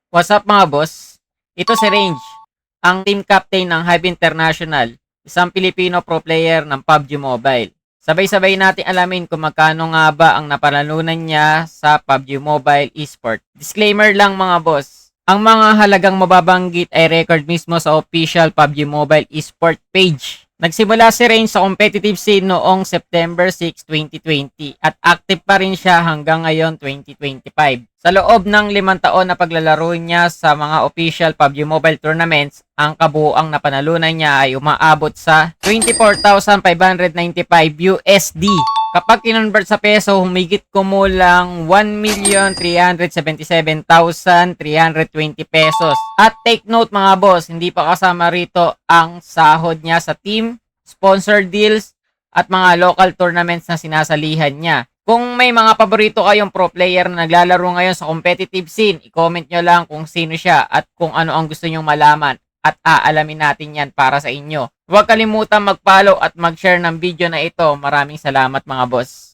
What's up mga boss? Ito si Range, ang team captain ng Hive International, isang Pilipino pro player ng PUBG Mobile. Sabay-sabay natin alamin kung magkano nga ba ang napanalunan niya sa PUBG Mobile Esport. Disclaimer lang mga boss, ang mga halagang mababanggit ay record mismo sa official PUBG Mobile Esport page. Nagsimula si Range sa competitive scene noong September 6, 2020 at active pa rin siya hanggang ngayon 2025. Sa loob ng 5 taon na paglalaro niya sa mga official PUBG Mobile tournaments, ang kabuuang napanalunan niya ay umaabot sa 24,595 USD. Kapag kinonvert sa peso, humigit kumulang 1,377,320 pesos. At take note mga boss, hindi pa kasama rito ang sahod niya sa team, sponsor deals, at mga local tournaments na sinasalihan niya. Kung may mga paborito kayong pro player na naglalaro ngayon sa competitive scene, i-comment nyo lang kung sino siya at kung ano ang gusto nyong malaman at aalamin natin yan para sa inyo. Huwag kalimutan mag-follow at mag-share ng video na ito. Maraming salamat mga boss.